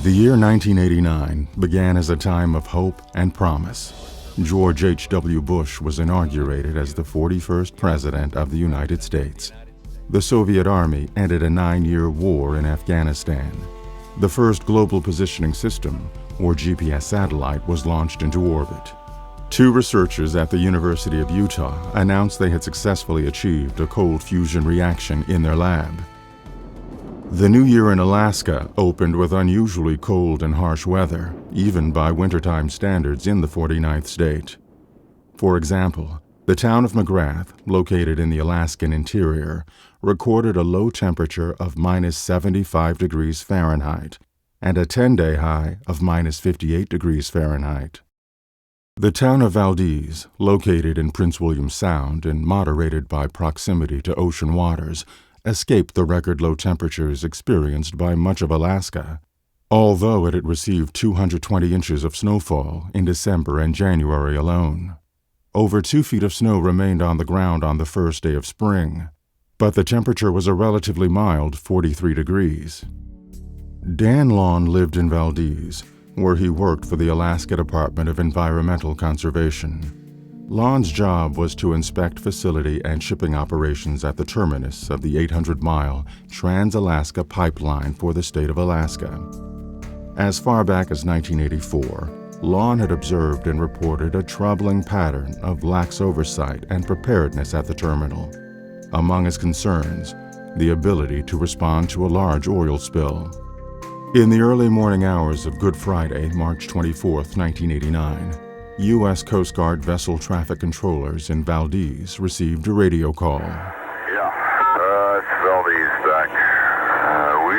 The year 1989 began as a time of hope and promise. George H.W. Bush was inaugurated as the 41st President of the United States. The Soviet Army ended a 9-year war in Afghanistan. The first Global Positioning System, or GPS satellite, was launched into orbit. 2 researchers at the University of Utah announced they had successfully achieved a cold fusion reaction in their lab. The new year in Alaska opened with unusually cold and harsh weather, even by wintertime standards in the 49th state. For example, the town of McGrath, located in the Alaskan interior, recorded a low temperature of -75 degrees Fahrenheit and a 10-day high of -58 degrees Fahrenheit. The town of Valdez, located in Prince William Sound and moderated by proximity to ocean waters, escaped the record low temperatures experienced by much of Alaska, although it had received 220 inches of snowfall in December and January alone. Over 2 feet of snow remained on the ground on the first day of spring, but the temperature was a relatively mild 43 degrees. Dan Lawn lived in Valdez, where he worked for the Alaska Department of Environmental Conservation. Lawn's job was to inspect facility and shipping operations at the terminus of the 800-mile Trans-Alaska Pipeline for the state of Alaska. As far back as 1984, Lawn had observed and reported a troubling pattern of lax oversight and preparedness at the terminal. Among his concerns, the ability to respond to a large oil spill. In the early morning hours of Good Friday, March 24, 1989, U.S. Coast Guard vessel traffic controllers in Valdez received a radio call. It's Valdez back. We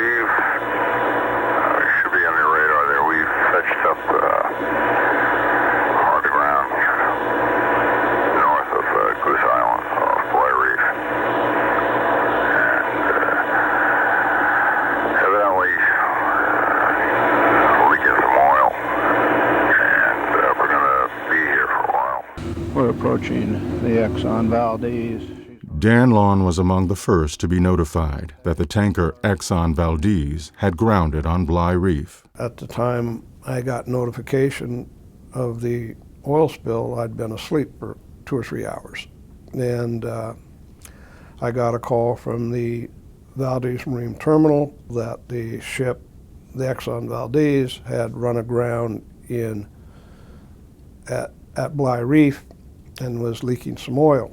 should be on the radar there. We've fetched up hard to ground north of Goose Island off Bly Reef. And evidently leaking some oil. We're approaching the Exxon Valdez. Dan Lawn was among the first to be notified that the tanker Exxon Valdez had grounded on Bly Reef. At the time I got notification of the oil spill, I'd been asleep for 2 or 3 hours. And I got a call from the Valdez Marine Terminal that the ship, the Exxon Valdez, had run aground at Bly Reef and was leaking some oil.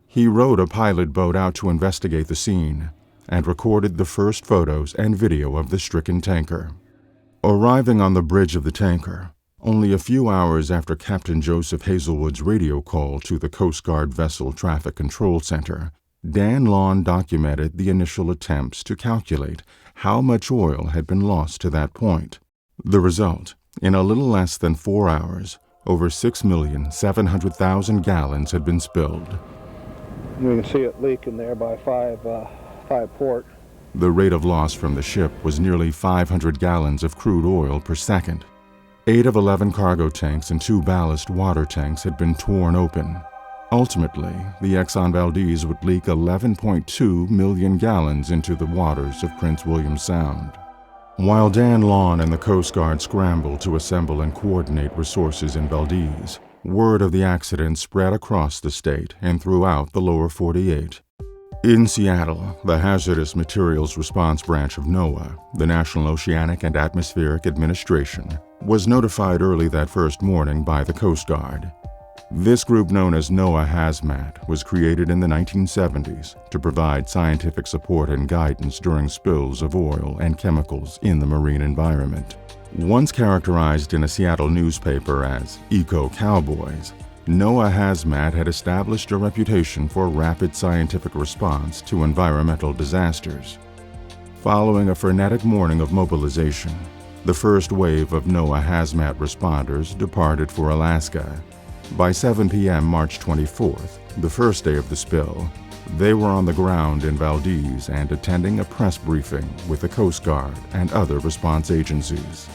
He rowed a pilot boat out to investigate the scene and recorded the first photos and video of the stricken tanker. Arriving on the bridge of the tanker, only a few hours after Captain Joseph Hazelwood's radio call to the Coast Guard Vessel Traffic Control Center, Dan Lawn documented the initial attempts to calculate how much oil had been lost to that point. The result, in a little less than 4 hours, over 6,700,000 gallons had been spilled. You can see it leaking there by 5 port. The rate of loss from the ship was nearly 500 gallons of crude oil per second. 8 of 11 cargo tanks and 2 ballast water tanks had been torn open. Ultimately, the Exxon Valdez would leak 11.2 million gallons into the waters of Prince William Sound. While Dan Lawn and the Coast Guard scrambled to assemble and coordinate resources in Valdez, word of the accident spread across the state and throughout the lower 48. In Seattle, the Hazardous Materials Response Branch of NOAA, the National Oceanic and Atmospheric Administration, was notified early that first morning by the Coast Guard. This group, known as NOAA Hazmat, was created in the 1970s to provide scientific support and guidance during spills of oil and chemicals in the marine environment. Once characterized in a Seattle newspaper as eco-cowboys, NOAA Hazmat had established a reputation for rapid scientific response to environmental disasters. Following a frenetic morning of mobilization, the first wave of NOAA Hazmat responders departed for Alaska. By 7 p.m. March 24th, the first day of the spill, they were on the ground in Valdez and attending a press briefing with the Coast Guard and other response agencies.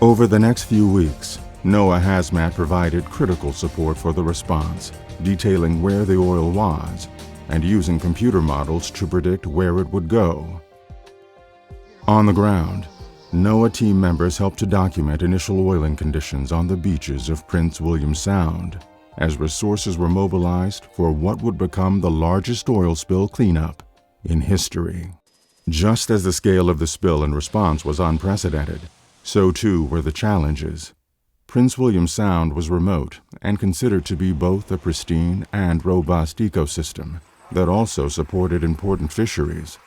Over the next few weeks, NOAA Hazmat provided critical support for the response, detailing where the oil was and using computer models to predict where it would go. On the ground, NOAA team members helped to document initial oiling conditions on the beaches of Prince William Sound, as resources were mobilized for what would become the largest oil spill cleanup in history. Just as the scale of the spill and response was unprecedented, so too were the challenges. Prince William Sound was remote and considered to be both a pristine and robust ecosystem that also supported important fisheries.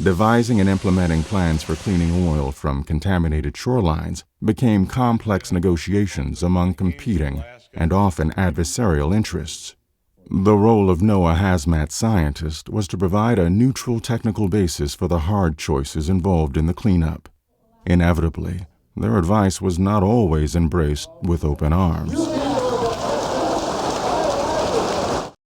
Devising and implementing plans for cleaning oil from contaminated shorelines became complex negotiations among competing and often adversarial interests. The role of NOAA hazmat scientists was to provide a neutral technical basis for the hard choices involved in the cleanup. Inevitably, their advice was not always embraced with open arms.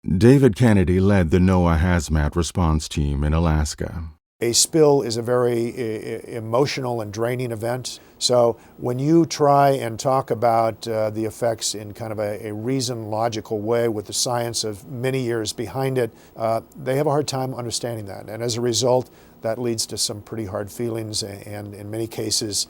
David Kennedy led the NOAA hazmat response team in Alaska. A spill is a very emotional and draining event. So when you try and talk about the effects in kind of a reasoned, logical way with the science of many years behind it, they have a hard time understanding that. And as a result, that leads to some pretty hard feelings and in many cases,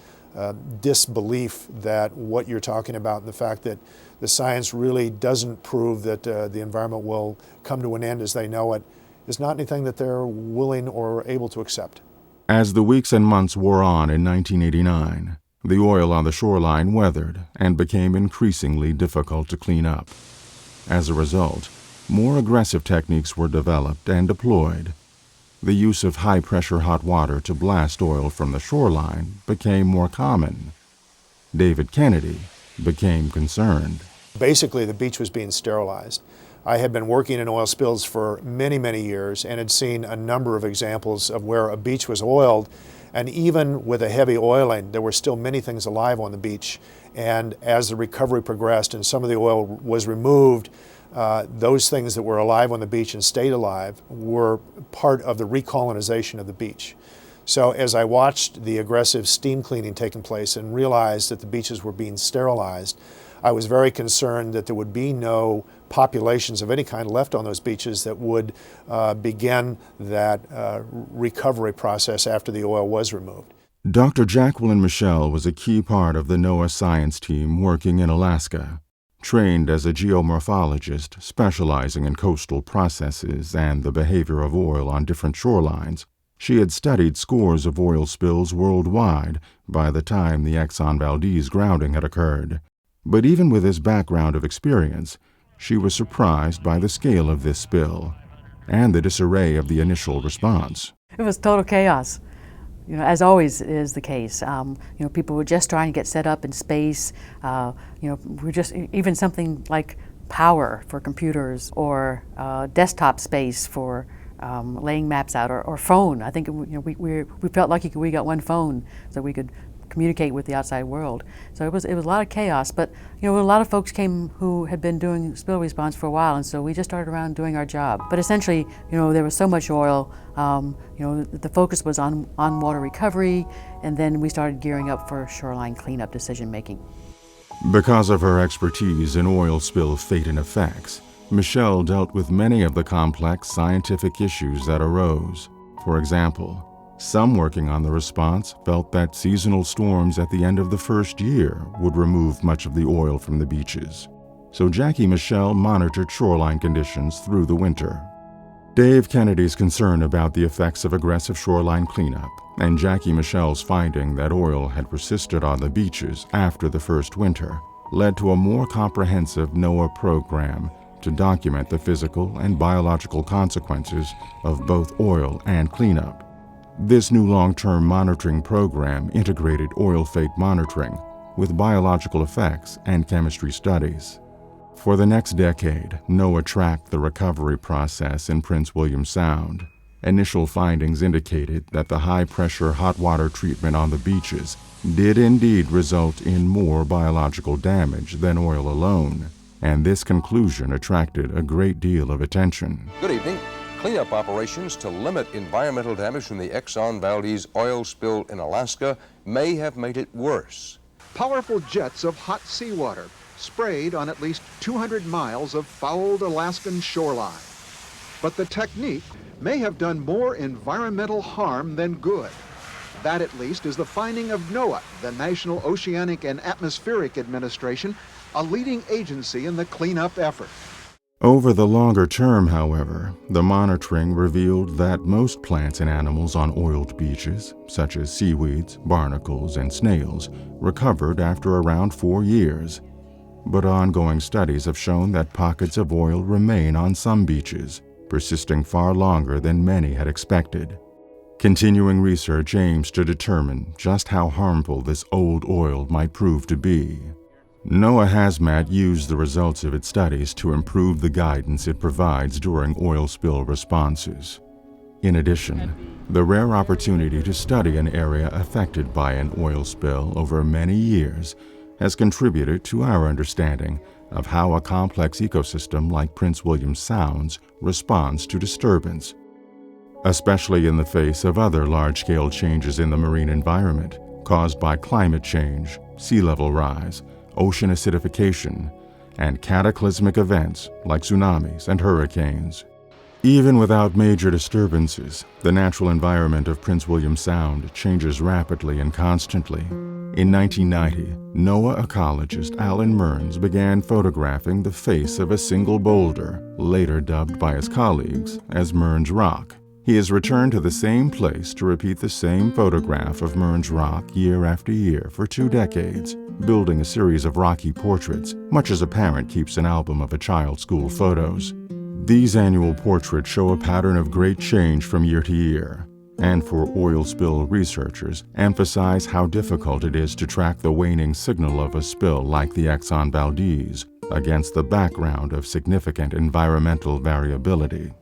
disbelief that what you're talking about and the fact that the science really doesn't prove that the environment will come to an end as they know it is not anything that they're willing or able to accept. As the weeks and months wore on in 1989, the oil on the shoreline weathered and became increasingly difficult to clean up. As a result, more aggressive techniques were developed and deployed. The use of high-pressure hot water to blast oil from the shoreline became more common. David Kennedy became concerned. Basically, the beach was being sterilized. I had been working in oil spills for many, many years and had seen a number of examples of where a beach was oiled, and even with a heavy oiling, there were still many things alive on the beach. And as the recovery progressed and some of the oil was removed, those things that were alive on the beach and stayed alive were part of the recolonization of the beach. So as I watched the aggressive steam cleaning taking place and realized that the beaches were being sterilized, I was very concerned that there would be no populations of any kind left on those beaches that would begin that recovery process after the oil was removed. Dr. Jacqueline Michelle was a key part of the NOAA science team working in Alaska. Trained as a geomorphologist specializing in coastal processes and the behavior of oil on different shorelines, she had studied scores of oil spills worldwide by the time the Exxon Valdez grounding had occurred. But even with this background of experience, she was surprised by the scale of this spill and the disarray of the initial response. It was total chaos, as always is the case. People were just trying to get set up in space. We're just even something like power for computers or desktop space for laying maps out or phone. I think we felt lucky we got one phone so we could communicate with the outside world. So it was a lot of chaos, but a lot of folks came who had been doing spill response for a while, and so we just started around doing our job. But essentially, there was so much oil, the focus was on water recovery, and then we started gearing up for shoreline cleanup decision making. Because of her expertise in oil spill fate and effects, Michelle dealt with many of the complex scientific issues that arose. For example, some working on the response felt that seasonal storms at the end of the first year would remove much of the oil from the beaches. So Jackie Michelle monitored shoreline conditions through the winter. Dave Kennedy's concern about the effects of aggressive shoreline cleanup and Jackie Michelle's finding that oil had persisted on the beaches after the first winter led to a more comprehensive NOAA program to document the physical and biological consequences of both oil and cleanup. This new long-term monitoring program integrated oil fate monitoring with biological effects and chemistry studies. For the next decade, NOAA tracked the recovery process in Prince William Sound. Initial findings indicated that the high-pressure hot water treatment on the beaches did indeed result in more biological damage than oil alone, and this conclusion attracted a great deal of attention. Good evening. Cleanup operations to limit environmental damage from the Exxon Valdez oil spill in Alaska may have made it worse. Powerful jets of hot seawater sprayed on at least 200 miles of fouled Alaskan shoreline. But the technique may have done more environmental harm than good. That, at least, is the finding of NOAA, the National Oceanic and Atmospheric Administration, a leading agency in the cleanup effort. Over the longer term, however, the monitoring revealed that most plants and animals on oiled beaches, such as seaweeds, barnacles, and snails, recovered after around 4 years. But ongoing studies have shown that pockets of oil remain on some beaches, persisting far longer than many had expected. Continuing research aims to determine just how harmful this old oil might prove to be. NOAA Hazmat used the results of its studies to improve the guidance it provides during oil spill responses. In addition, the rare opportunity to study an area affected by an oil spill over many years has contributed to our understanding of how a complex ecosystem like Prince William Sound's responds to disturbance, especially in the face of other large-scale changes in the marine environment caused by climate change, sea level rise, ocean acidification, and cataclysmic events like tsunamis and hurricanes. Even without major disturbances, the natural environment of Prince William Sound changes rapidly and constantly. In 1990, NOAA ecologist Alan Mearns began photographing the face of a single boulder, later dubbed by his colleagues as Mearns Rock. He has returned to the same place to repeat the same photograph of Mearns Rock year after year for 2 decades, building a series of rocky portraits, much as a parent keeps an album of a child's school photos. These annual portraits show a pattern of great change from year to year, and for oil spill researchers, emphasize how difficult it is to track the waning signal of a spill like the Exxon Valdez against the background of significant environmental variability.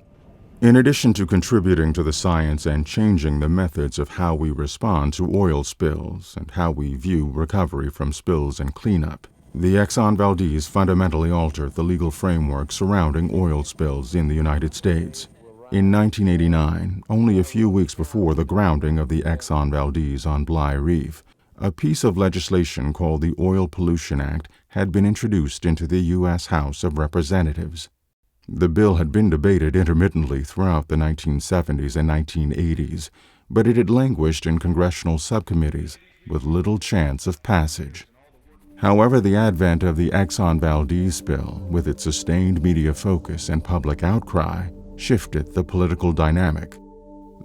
In addition to contributing to the science and changing the methods of how we respond to oil spills and how we view recovery from spills and cleanup, the Exxon Valdez fundamentally altered the legal framework surrounding oil spills in the United States. In 1989, only a few weeks before the grounding of the Exxon Valdez on Bly Reef, a piece of legislation called the Oil Pollution Act had been introduced into the U.S. House of Representatives. The bill had been debated intermittently throughout the 1970s and 1980s, but it had languished in congressional subcommittees with little chance of passage. However, the advent of the Exxon Valdez spill, with its sustained media focus and public outcry, shifted the political dynamic.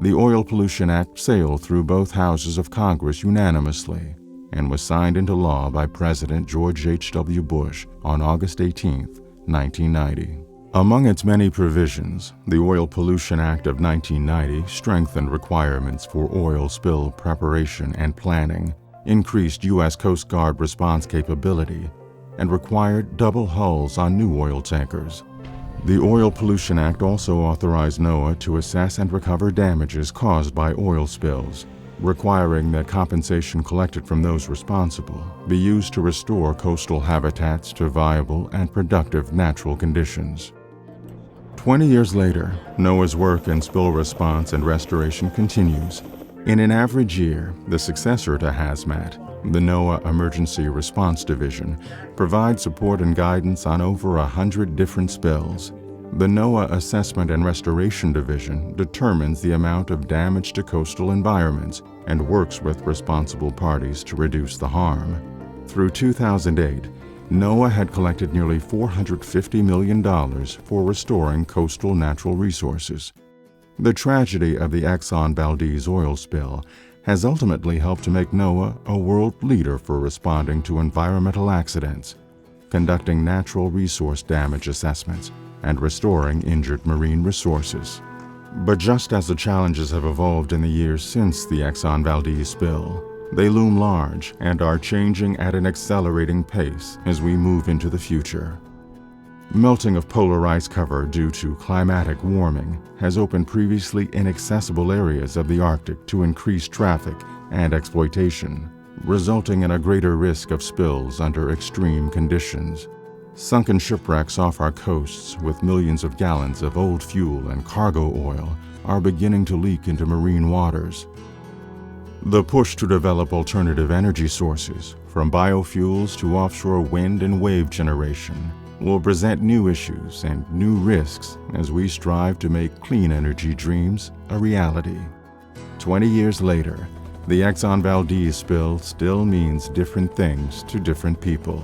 The Oil Pollution Act sailed through both houses of Congress unanimously and was signed into law by President George H.W. Bush on August 18, 1990. Among its many provisions, the Oil Pollution Act of 1990 strengthened requirements for oil spill preparation and planning, increased U.S. Coast Guard response capability, and required double hulls on new oil tankers. The Oil Pollution Act also authorized NOAA to assess and recover damages caused by oil spills, requiring that compensation collected from those responsible be used to restore coastal habitats to viable and productive natural conditions. 20 years later, NOAA's work in spill response and restoration continues. In an average year, the successor to Hazmat, the NOAA Emergency Response Division, provides support and guidance on over 100 different spills. The NOAA Assessment and Restoration Division determines the amount of damage to coastal environments and works with responsible parties to reduce the harm. Through 2008, NOAA had collected nearly $450 million for restoring coastal natural resources. The tragedy of the Exxon Valdez oil spill has ultimately helped to make NOAA a world leader for responding to environmental accidents, conducting natural resource damage assessments, and restoring injured marine resources. But just as the challenges have evolved in the years since the Exxon Valdez spill, they loom large and are changing at an accelerating pace as we move into the future. Melting of polar ice cover due to climatic warming has opened previously inaccessible areas of the Arctic to increased traffic and exploitation, resulting in a greater risk of spills under extreme conditions. Sunken shipwrecks off our coasts with millions of gallons of old fuel and cargo oil are beginning to leak into marine waters. The push to develop alternative energy sources, from biofuels to offshore wind and wave generation, will present new issues and new risks as we strive to make clean energy dreams a reality. 20 years later, The Exxon Valdez spill still means different things to different people,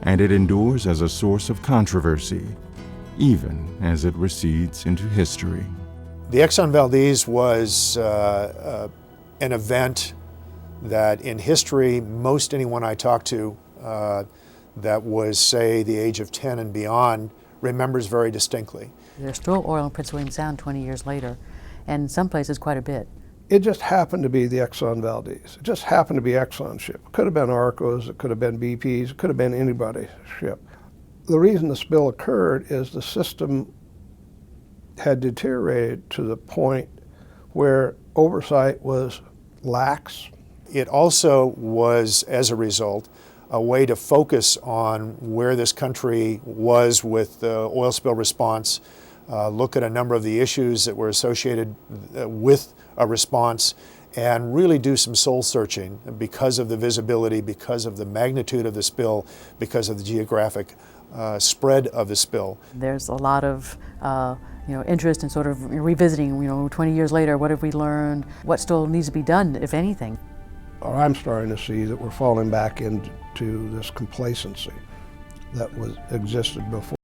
and it endures as a source of controversy, even as it recedes into history. The Exxon Valdez was an event that in history, most anyone I talk to that was, say, the age of 10 and beyond remembers very distinctly. There's still oil in Prince William Sound 20 years later, and in some places quite a bit. It just happened to be the Exxon Valdez. It just happened to be Exxon's ship. It could have been Arco's, it could have been BP's, it could have been anybody's ship. The reason the spill occurred is the system had deteriorated to the point where oversight was lax. It also was, as a result, a way to focus on where this country was with the oil spill response, look at a number of the issues that were associated with a response, and really do some soul searching because of the visibility, because of the magnitude of the spill, because of the geographic spread of the spill. There's a lot of interest in sort of revisiting, 20 years later, what have we learned? What still needs to be done, if anything? I'm starting to see that we're falling back into this complacency that existed before.